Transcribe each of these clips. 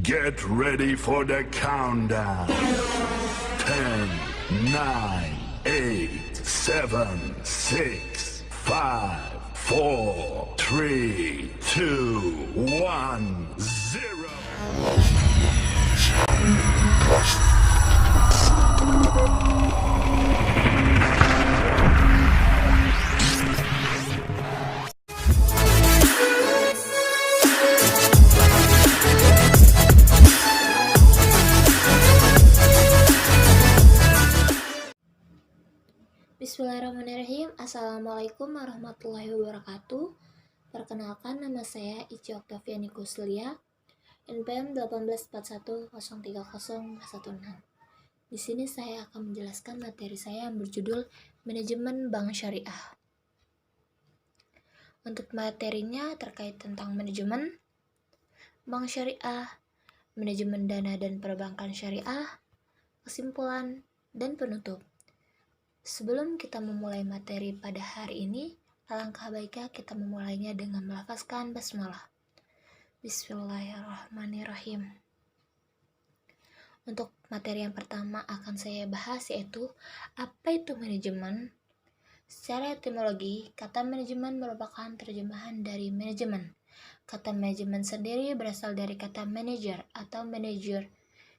Get ready for the countdown. 10, 9, 8, 7, 6, 5, 4, 3, 2, 1, 0. Bismillahirrahmanirrahim. Assalamualaikum warahmatullahi wabarakatuh. Perkenalkan, nama saya Ici Oktaviani Kuslia, NPM 1841030116. Di sini saya akan menjelaskan materi saya yang berjudul Manajemen Bank Syariah. Untuk materinya terkait tentang manajemen bank syariah, manajemen dana dan perbankan syariah, kesimpulan, dan penutup. Sebelum kita memulai materi pada hari ini, alangkah baiknya kita memulainya dengan melafazkan basmalah. Bismillahirrahmanirrahim. Untuk materi yang pertama akan saya bahas yaitu apa itu manajemen. Secara etimologi, kata manajemen merupakan terjemahan dari manajemen. Kata manajemen sendiri berasal dari kata manager atau manager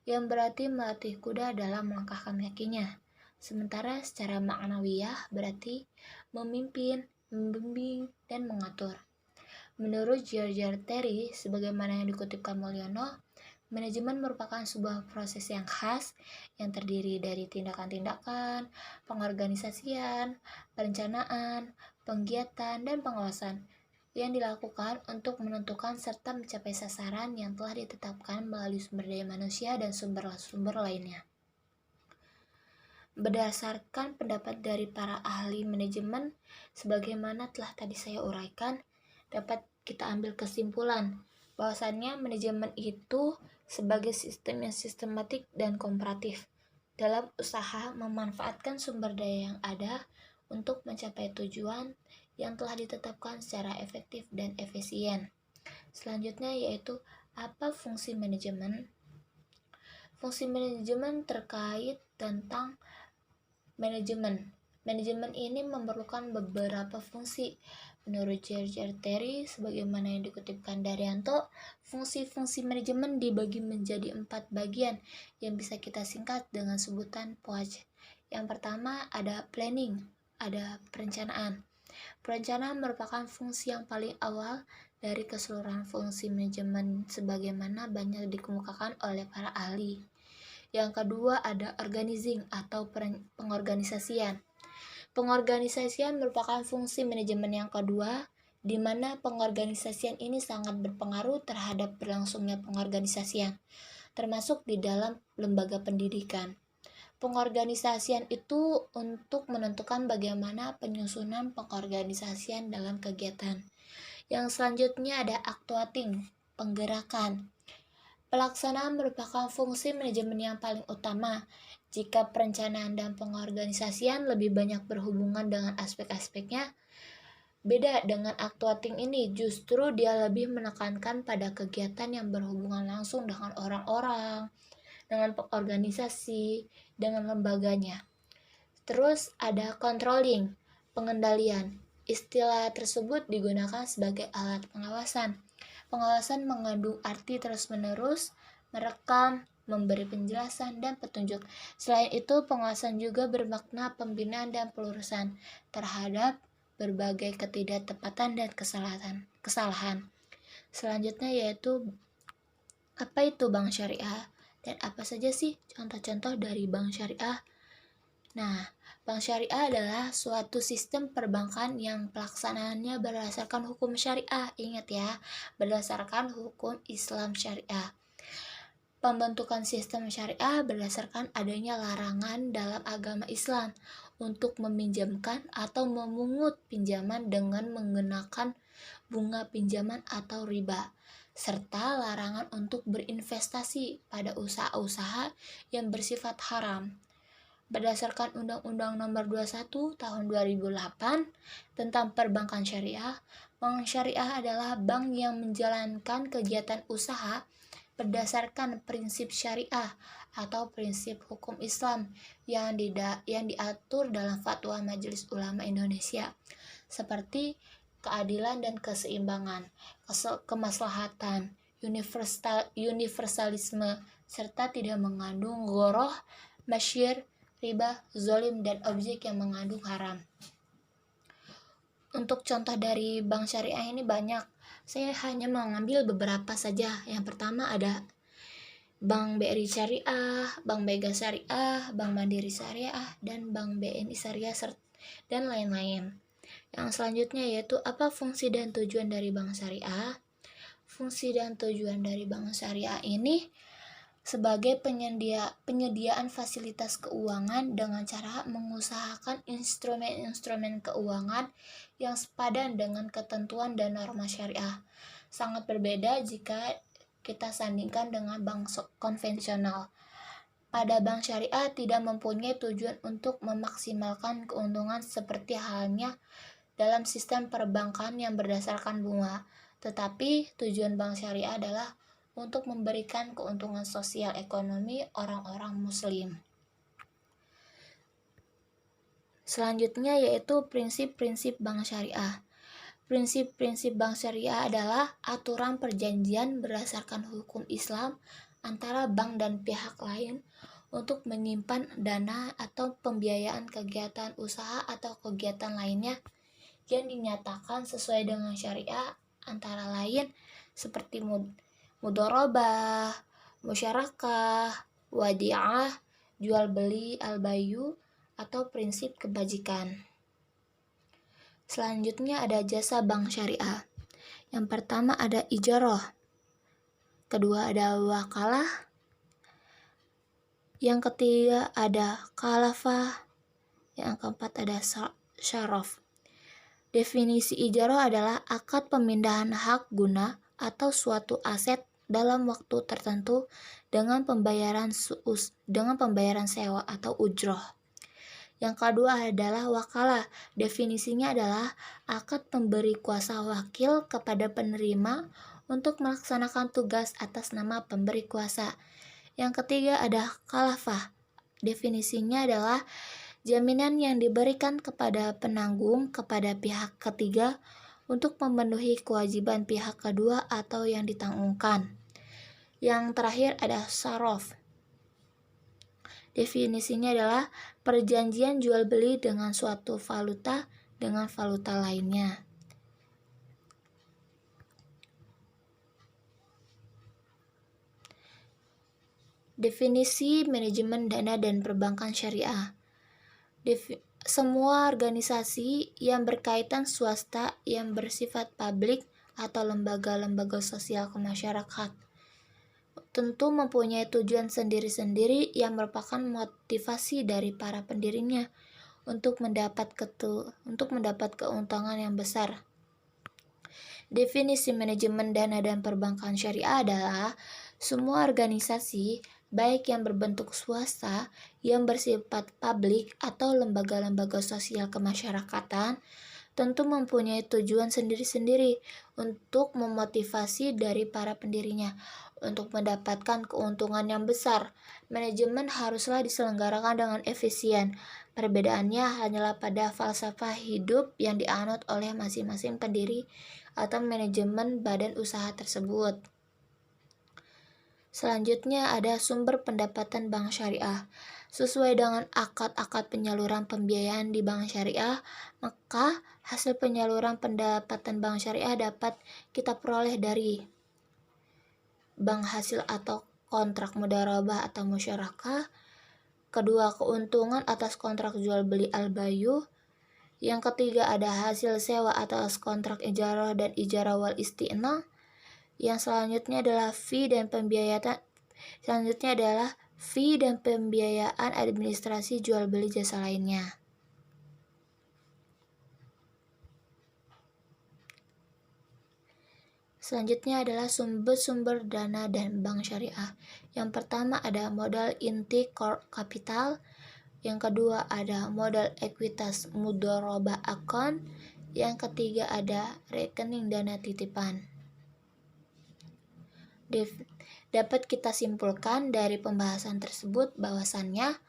yang berarti melatih kuda dalam melangkahkan kakinya. Sementara secara maknawiyah berarti memimpin, membimbing, dan mengatur. Menurut George Terry, sebagaimana yang dikutipkan Mulyono, manajemen merupakan sebuah proses yang khas yang terdiri dari tindakan-tindakan, pengorganisasian, perencanaan, penggiatan, dan pengawasan yang dilakukan untuk menentukan serta mencapai sasaran yang telah ditetapkan melalui sumber daya manusia dan sumber-sumber lainnya. Berdasarkan pendapat dari para ahli manajemen, sebagaimana telah tadi saya uraikan, dapat kita ambil kesimpulan bahwasannya manajemen itu sebagai sistem yang sistematik dan komparatif dalam usaha memanfaatkan sumber daya yang ada untuk mencapai tujuan yang telah ditetapkan secara efektif dan efisien. Selanjutnya yaitu apa fungsi manajemen? Fungsi manajemen terkait tentang manajemen. Manajemen ini memerlukan beberapa fungsi. Menurut George Terry, sebagaimana yang dikutipkan dari Yanto, fungsi-fungsi manajemen dibagi menjadi 4 bagian yang bisa kita singkat dengan sebutan POAJ. Yang pertama ada planning, ada perencanaan. Perencanaan merupakan fungsi yang paling awal dari keseluruhan fungsi manajemen sebagaimana banyak dikemukakan oleh para ahli. Yang kedua ada organizing atau pengorganisasian. Pengorganisasian merupakan fungsi manajemen yang kedua, di mana pengorganisasian ini sangat berpengaruh terhadap berlangsungnya pengorganisasian, termasuk di dalam lembaga pendidikan. Pengorganisasian itu untuk menentukan bagaimana penyusunan pengorganisasian dalam kegiatan. Yang selanjutnya ada actuating, penggerakan. Pelaksanaan merupakan fungsi manajemen yang paling utama. Jika perencanaan dan pengorganisasian lebih banyak berhubungan dengan aspek-aspeknya, beda dengan actuating ini, justru dia lebih menekankan pada kegiatan yang berhubungan langsung dengan orang-orang, dengan organisasi, dengan lembaganya. Terus ada controlling, pengendalian. Istilah tersebut digunakan sebagai alat pengawasan. Pengawasan mengandung arti terus-menerus, merekam, memberi penjelasan, dan petunjuk. Selain itu, pengawasan juga bermakna pembinaan dan pelurusan terhadap berbagai ketidaktepatan dan kesalahan. Selanjutnya yaitu apa itu bank syariah dan apa saja sih contoh-contoh dari bank syariah? Nah, bank syariah adalah suatu sistem perbankan yang pelaksanaannya berdasarkan hukum syariah. Ingat ya, berdasarkan hukum Islam syariah. Pembentukan sistem syariah berdasarkan adanya larangan dalam agama Islam untuk meminjamkan atau memungut pinjaman dengan menggunakan bunga pinjaman atau riba, serta larangan untuk berinvestasi pada usaha-usaha yang bersifat haram. Berdasarkan Undang-Undang Nomor 21 Tahun 2008 tentang Perbankan Syariah, bank syariah adalah bank yang menjalankan kegiatan usaha berdasarkan prinsip syariah atau prinsip hukum Islam yang diatur dalam Fatwa Majelis Ulama Indonesia, seperti keadilan dan keseimbangan, kemaslahatan, universalisme, serta tidak mengandung ghoroh, masyir, riba, zolim, dan objek yang mengandung haram. Untuk contoh dari bank syariah ini banyak. Saya hanya mengambil beberapa saja. Yang pertama ada Bank BRI Syariah, Bank Mega Syariah, Bank Mandiri Syariah, dan Bank BNI Syariah, dan lain-lain. Yang selanjutnya yaitu apa fungsi dan tujuan dari bank syariah? Fungsi dan tujuan dari bank syariah ini sebagai penyediaan fasilitas keuangan dengan cara mengusahakan instrumen-instrumen keuangan yang sepadan dengan ketentuan dan norma syariah. Sangat berbeda jika kita sandingkan dengan bank konvensional. Pada bank syariah tidak mempunyai tujuan untuk memaksimalkan keuntungan seperti halnya dalam sistem perbankan yang berdasarkan bunga, tetapi tujuan bank syariah adalah untuk memberikan keuntungan sosial ekonomi orang-orang muslim. Selanjutnya yaitu prinsip-prinsip bank syariah. Prinsip-prinsip bank syariah adalah aturan perjanjian berdasarkan hukum Islam antara bank dan pihak lain untuk menyimpan dana atau pembiayaan kegiatan usaha atau kegiatan lainnya yang dinyatakan sesuai dengan syariah, antara lain seperti mudharabah, musyarakah, wadi'ah, jual beli, al-bayu, atau prinsip kebajikan. Selanjutnya ada jasa bank syariah. Yang pertama ada ijarah, kedua ada wakalah, yang ketiga ada kalafah, yang keempat ada syaraf. Definisi ijarah adalah akad pemindahan hak guna atau suatu aset dalam waktu tertentu dengan pembayaran sewa atau ujroh. Yang kedua adalah wakalah. Definisinya adalah akad pemberi kuasa wakil kepada penerima untuk melaksanakan tugas atas nama pemberi kuasa. Yang ketiga ada kalafah. Definisinya adalah jaminan yang diberikan kepada penanggung kepada pihak ketiga untuk memenuhi kewajiban pihak kedua atau yang ditanggungkan. Yang terakhir ada syaraf. Definisinya adalah perjanjian jual beli dengan suatu valuta dengan valuta lainnya. Definisi manajemen dana dan perbankan syariah. Semua organisasi yang berkaitan swasta yang bersifat publik atau lembaga-lembaga sosial kemasyarakat tentu mempunyai tujuan sendiri-sendiri yang merupakan motivasi dari para pendirinya untuk mendapat keuntungan yang besar. Definisi manajemen dana dan perbankan syariah adalah semua organisasi baik yang berbentuk swasta, yang bersifat publik, atau lembaga-lembaga sosial kemasyarakatan, tentu mempunyai tujuan sendiri-sendiri untuk memotivasi dari para pendirinya untuk mendapatkan keuntungan yang besar. Manajemen haruslah diselenggarakan dengan efisien. Perbedaannya hanyalah pada falsafah hidup yang dianut oleh masing-masing pendiri atau manajemen badan usaha tersebut. Selanjutnya ada sumber pendapatan bank syariah. Sesuai dengan akad-akad penyaluran pembiayaan di bank syariah, maka hasil penyaluran pendapatan bank syariah dapat kita peroleh dari bank hasil atau kontrak mudharabah atau musyarakah, kedua keuntungan atas kontrak jual beli al-bayu, yang ketiga ada hasil sewa atas kontrak ijarah dan ijarah wal isti'na. Yang selanjutnya adalah fee dan pembiayaan administrasi jual beli jasa lainnya. Selanjutnya adalah sumber-sumber dana dan bank syariah. Yang pertama ada modal inti core capital, yang kedua ada modal ekuitas mudharabah account, yang ketiga ada rekening dana titipan. Dapat kita simpulkan dari pembahasan tersebut bahwasannya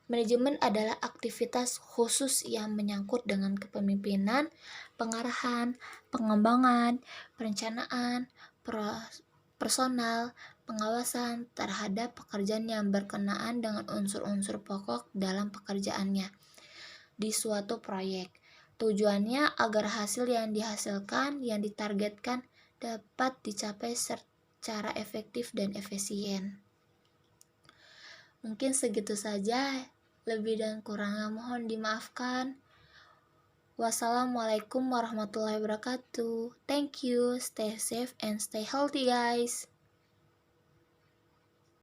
manajemen adalah aktivitas khusus yang menyangkut dengan kepemimpinan, pengarahan, pengembangan, perencanaan, personal, pengawasan terhadap pekerjaan yang berkenaan dengan unsur-unsur pokok dalam pekerjaannya di suatu proyek. Tujuannya agar hasil yang dihasilkan, yang ditargetkan dapat dicapai secara efektif dan efisien. Mungkin segitu saja, lebih dan kurangnya mohon dimaafkan. Wassalamualaikum warahmatullahi wabarakatuh. Thank you, stay safe and stay healthy guys.